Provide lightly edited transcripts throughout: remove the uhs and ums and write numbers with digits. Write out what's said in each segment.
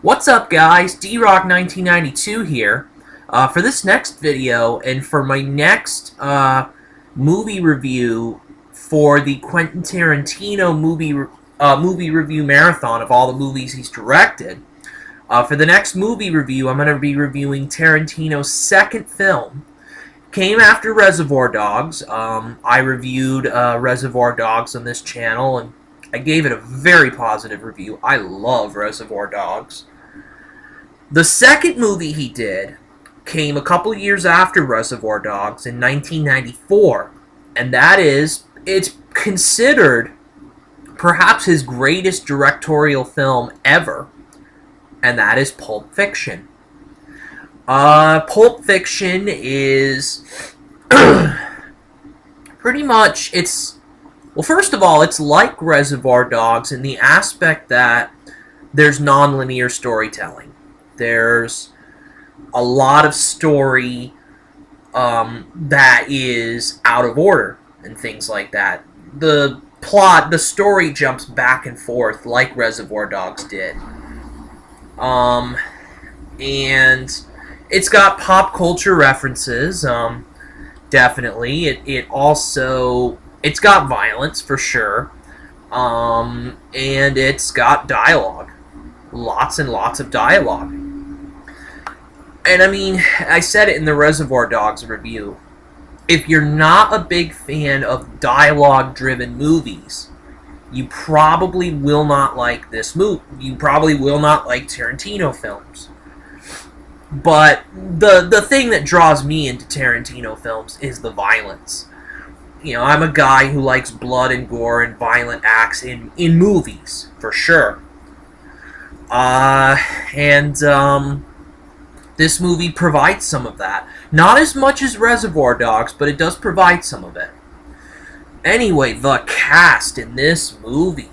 What's up, guys? D-Rock 1992 here. For this next video and for my next movie review for the Quentin Tarentino movie review marathon of all the movies he's directed. For the next movie review, I'm going to be reviewing Tarantino's second film. Came after Reservoir Dogs. I reviewed Reservoir Dogs on this channel, and I gave it a very positive review. I love Reservoir Dogs. The second movie he did came a couple years after Reservoir Dogs in 1994, and that is, it's considered perhaps his greatest directorial film ever, and that is Pulp Fiction. Pulp Fiction is pretty much, well, first of all, it's like Reservoir Dogs in the aspect that there's non-linear storytelling. There's a lot of story that is out of order and things like that. The story jumps back and forth like Reservoir Dogs did. And it's got pop culture references, definitely. It's got violence, for sure. And it's got dialogue. Lots and lots of dialogue. And I mean, I said it in the Reservoir Dogs review. If you're not a big fan of dialogue-driven movies, you probably will not like this movie. You probably will not like Tarantino films. But the thing that draws me into Tarantino films is the violence. You know, I'm a guy who likes blood and gore and violent acts in movies, for sure. This movie provides some of that. Not as much as Reservoir Dogs, but it does provide some of it. Anyway, the cast in this movie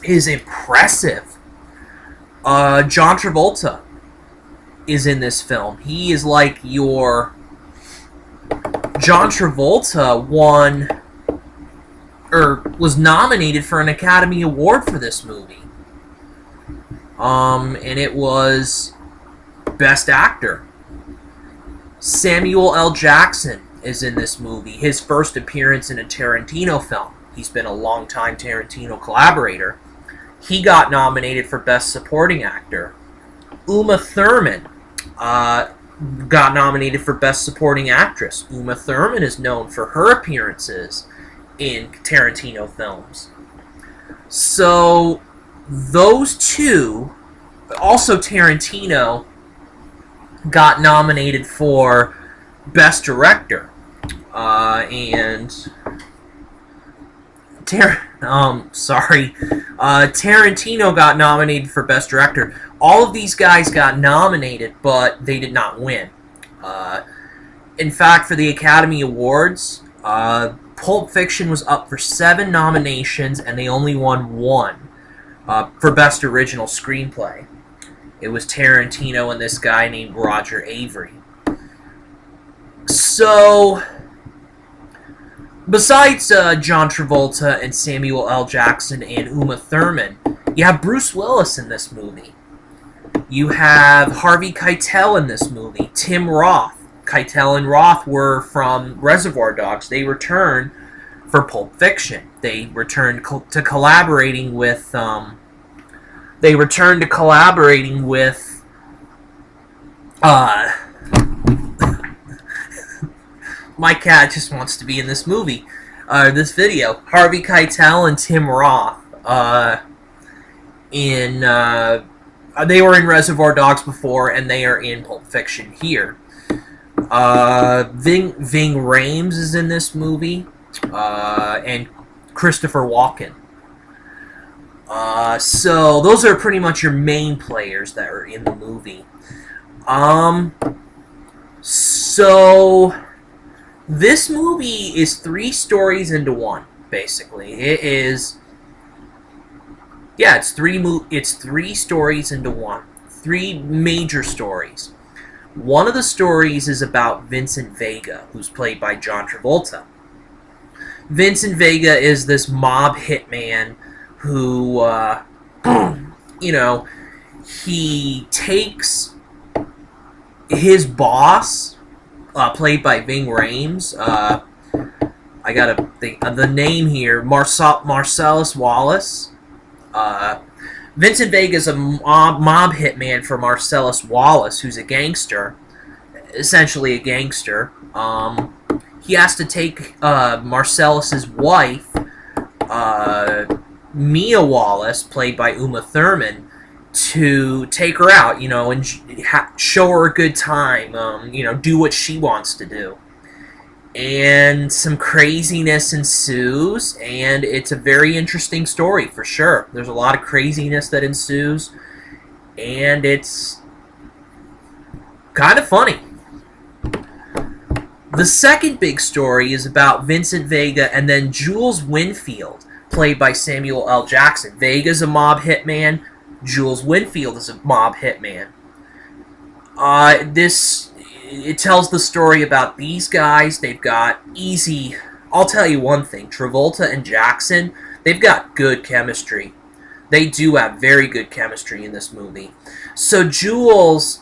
is impressive. John Travolta is in this film. He is like your... John Travolta was nominated for an Academy Award for this movie. And it was Best Actor. Samuel L. Jackson is in this movie. His first appearance in a Tarantino film. He's been a longtime Tarantino collaborator. He got nominated for Best Supporting Actor. Uma Thurman got nominated for Best Supporting Actress. Uma Thurman is known for her appearances in Tarantino films. So, those two, also Tarantino, got nominated for Best Director. Tarantino got nominated for Best Director. All of these guys got nominated, but they did not win. In fact, for the Academy Awards, Pulp Fiction was up for 7 nominations, and they only won 1 for Best Original Screenplay. It was Tarantino and this guy named Roger Avery. So, besides John Travolta and Samuel L. Jackson and Uma Thurman, you have Bruce Willis in this movie. You have Harvey Keitel in this movie. Tim Roth. Keitel and Roth were from Reservoir Dogs. They returned for Pulp Fiction. They returned to collaborating with... My cat just wants to be in this movie, this video. Harvey Keitel and Tim Roth. They were in Reservoir Dogs before, and they are in Pulp Fiction here. Ving Rhames is in this movie, and Christopher Walken. So those are pretty much your main players that are in the movie. So this movie is 3 stories into one, basically. It is, yeah, it's 3 stories into one. 3 major stories. One of the stories is about Vincent Vega, who's played by John Travolta. Vincent Vega is this mob hitman who, you know, he takes his boss, played by Ving Rhames. I gotta think of the name here. Marcellus Wallace. Vincent Vega's a mob hitman for Marcellus Wallace, who's a gangster, essentially a gangster. He has to take Marcellus's wife, Mia Wallace, played by Uma Thurman, to take her out, and show her a good time, do what she wants to do. And some craziness ensues, and it's a very interesting story, for sure. There's a lot of craziness that ensues, and it's kind of funny. The second big story is about Vincent Vega and then Jules Winfield, played by Samuel L. Jackson. Vega's a mob hitman. Jules Winfield is a mob hitman. It tells the story about these guys. They've got easy... I'll tell you one thing. Travolta and Jackson, they've got good chemistry. They do have very good chemistry in this movie. So Jules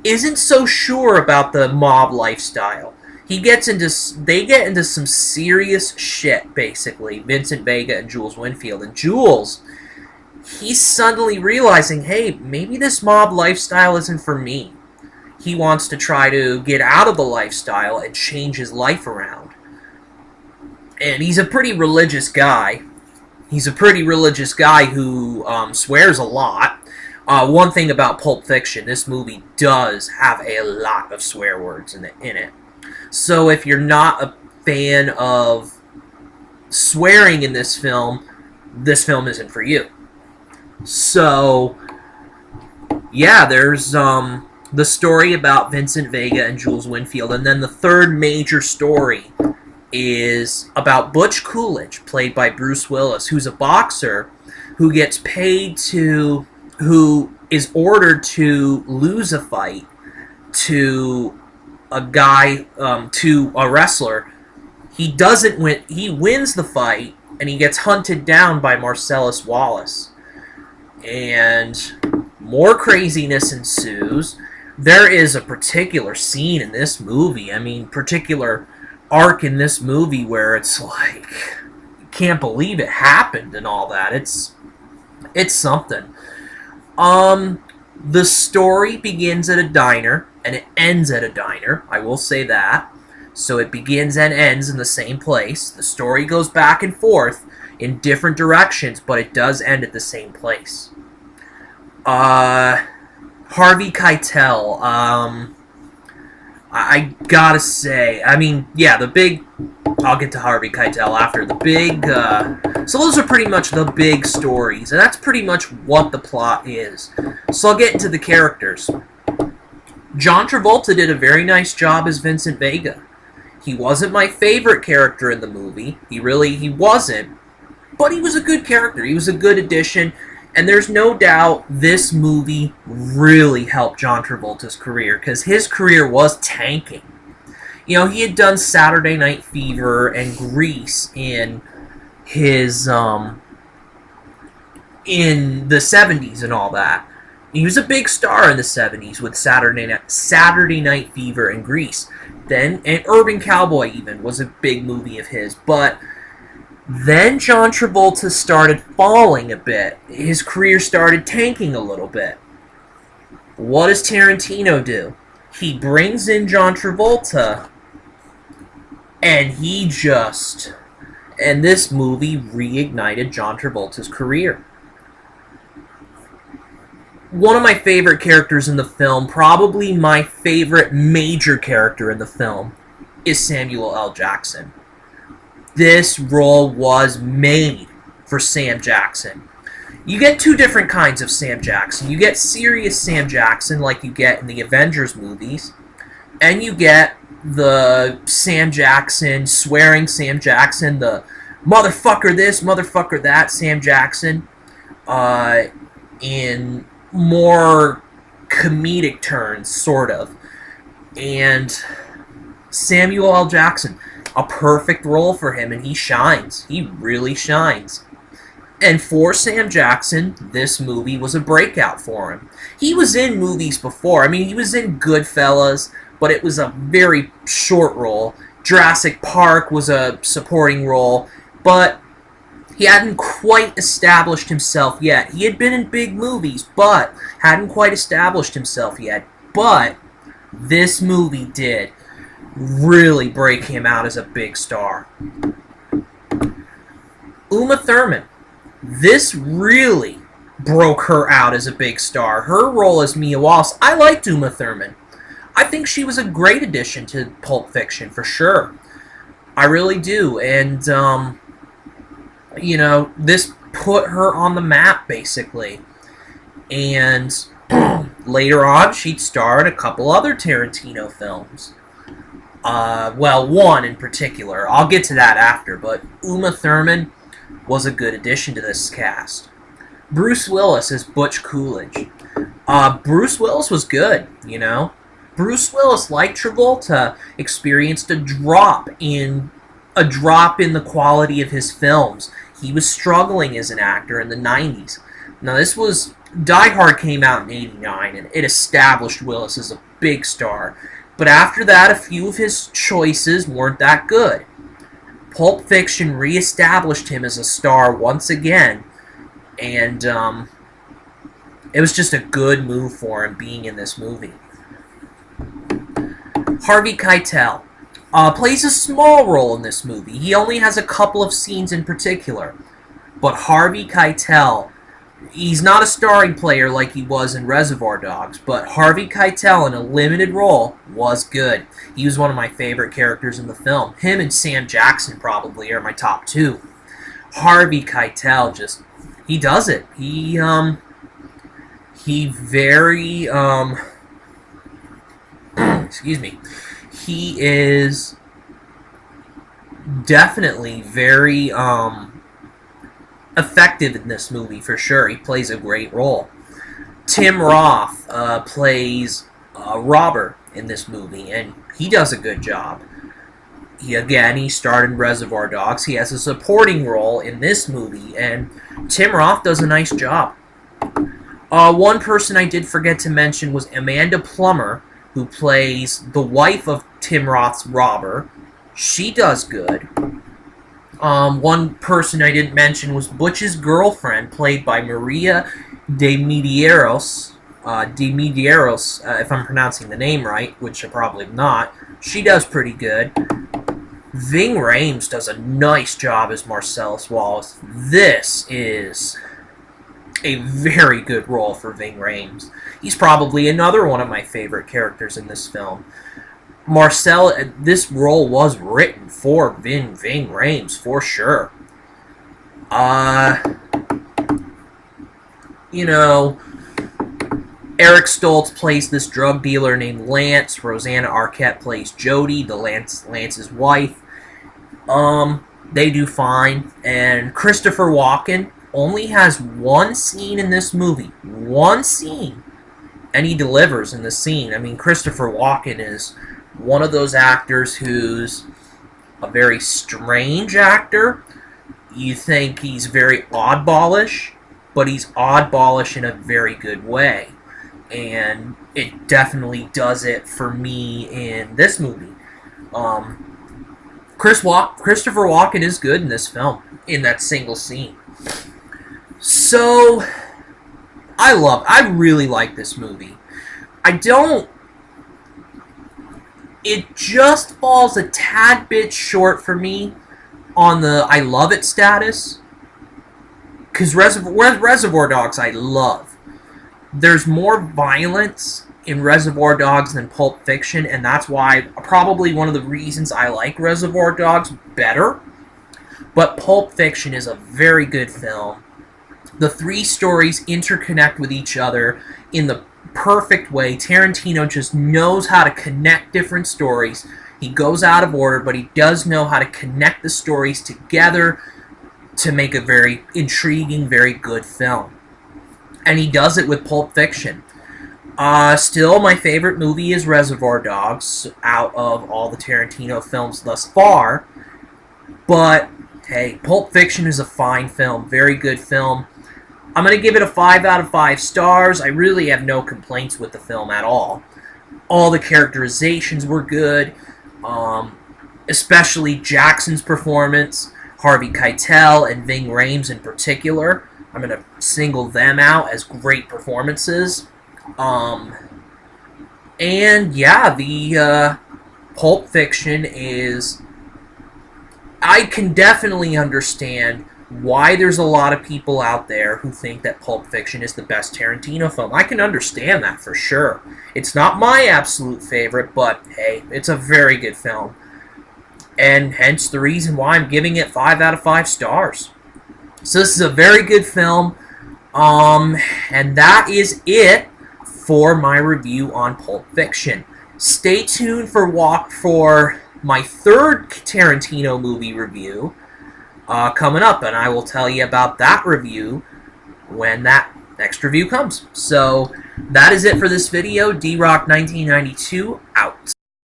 isn't so sure about the mob lifestyle. They get into some serious shit, basically. Vincent Vega and Jules Winfield. And Jules, he's suddenly realizing, hey, maybe this mob lifestyle isn't for me. He wants to try to get out of the lifestyle and change his life around. And he's a pretty religious guy. He's a pretty religious guy who swears a lot. One thing about Pulp Fiction, this movie does have a lot of swear words in it. So if you're not a fan of swearing in this film isn't for you. So, yeah, there's the story about Vincent Vega and Jules Winfield. And then the third major story is about Butch Coolidge, played by Bruce Willis, who's a boxer who gets paid to... who is ordered to lose a fight to a guy, to a wrestler. He doesn't win. He wins the fight, and he gets hunted down by Marcellus Wallace. And more craziness ensues. There is a particular scene in this movie, particular arc in this movie where it's like, you can't believe it happened and all that. It's something. The story begins at a diner, and it ends at a diner, I will say that. So it begins and ends in the same place. The story goes back and forth in different directions, but it does end at the same place. Harvey Keitel, I gotta say, I'll get to Harvey Keitel after. So those are pretty much the big stories, and that's pretty much what the plot is. So I'll get into the characters. John Travolta did a very nice job as Vincent Vega. He wasn't my favorite character in the movie. He wasn't. But he was a good character. He was a good addition. And there's no doubt this movie really helped John Travolta's career, because his career was tanking. He had done Saturday Night Fever and Grease in his, in the 70s and all that. He was a big star in the 70s with Saturday Night Fever and Grease. And Urban Cowboy even was a big movie of his. But then John Travolta started falling a bit. His career started tanking a little bit. What does Tarantino do? He brings in John Travolta, and this movie reignited John Travolta's career. One of my favorite characters in the film, probably my favorite major character in the film, is Samuel L. Jackson. This role was made for Sam Jackson. You get two different kinds of Sam Jackson. You get serious Sam Jackson, like you get in the Avengers movies, and you get the Sam Jackson, swearing Sam Jackson, the motherfucker this, motherfucker that Sam Jackson, in more comedic turns, sort of. And Samuel L. Jackson, a perfect role for him, and he shines. He really shines. And for Sam Jackson, this movie was a breakout for him. He was in movies before. I mean, he was in Goodfellas, but it was a very short role. Jurassic Park was a supporting role, but he hadn't quite established himself yet. He had been in big movies, but hadn't quite established himself yet. But this movie did really break him out as a big star. Uma Thurman. This really broke her out as a big star. Her role as Mia Wallace, I liked Uma Thurman. I think she was a great addition to Pulp Fiction, for sure. I really do. And, you know, this put her on the map, basically. And later on, she'd star in a couple other Tarantino films. Well, one in particular. I'll get to that after, but Uma Thurman was a good addition to this cast. Bruce Willis as Butch Coolidge. Bruce Willis was good, you know. Bruce Willis, like Travolta, experienced a drop in the quality of his films. He was struggling as an actor in the 90s. Now, this was... Die Hard came out in 89, and it established Willis as a big star. But after that, a few of his choices weren't that good. Pulp Fiction reestablished him as a star once again, and it was just a good move for him being in this movie. Harvey Keitel plays a small role in this movie. He only has a couple of scenes in particular, but Harvey Keitel, he's not a starring player like he was in Reservoir Dogs, but Harvey Keitel in a limited role was good. He was one of my favorite characters in the film. Him and Sam Jackson probably are my top two. Harvey Keitel just, he does it. He very, excuse me. He is definitely very, effective in this movie, for sure. He plays a great role. Tim Roth plays a robber in this movie, and he does a good job. He starred in Reservoir Dogs. He has a supporting role in this movie, and Tim Roth does a nice job. One person I did forget to mention was Amanda Plummer, who plays the wife of Tim Roth's robber. She does good. One person I didn't mention was Butch's girlfriend, played by Maria de Medeiros, if I'm pronouncing the name right, which I probably am not. She does pretty good. Ving Rhames does a nice job as Marcellus Wallace. This is a very good role for Ving Rhames. He's probably another one of my favorite characters in this film. This role was written for Ving Rhames, for sure. You know, Eric Stoltz plays this drug dealer named Lance. Rosanna Arquette plays Jody, Lance's wife. They do fine. And Christopher Walken only has one scene in this movie. One scene. And he delivers in the scene. I mean, Christopher Walken is one of those actors who's a very strange actor. You think he's very oddballish, but he's oddballish in a very good way. And it definitely does it for me in this movie. Christopher Walken is good in this film, in that single scene. So, I really like this movie. It just falls a tad bit short for me on the I love it status. Because Reservoir Dogs I love. There's more violence in Reservoir Dogs than Pulp Fiction, and that's why, probably one of the reasons I like Reservoir Dogs better. But Pulp Fiction is a very good film. The three stories interconnect with each other in the perfect way. Tarantino just knows how to connect different stories. He goes out of order, but he does know how to connect the stories together to make a very intriguing, very good film. And he does it with Pulp Fiction. Still, my favorite movie is Reservoir Dogs, out of all the Tarantino films thus far. But Hey, Pulp Fiction is a fine film, very good film. I'm going to give it a 5 out of 5 stars. I really have no complaints with the film at all. All the characterizations were good, especially Jackson's performance, Harvey Keitel, and Ving Rhames in particular. I'm going to single them out as great performances. And yeah, the Pulp Fiction is... I can definitely understand why there's a lot of people out there who think that Pulp Fiction is the best Tarantino film. I can understand that for sure. It's not my absolute favorite, but hey, it's a very good film. And hence the reason why I'm giving it 5 out of 5 stars. So this is a very good film. And that is it for my review on Pulp Fiction. Stay tuned for my third Tarantino movie review coming up, and I will tell you about that review when that next review comes. So that is it for this video. D-Rock 1992 out.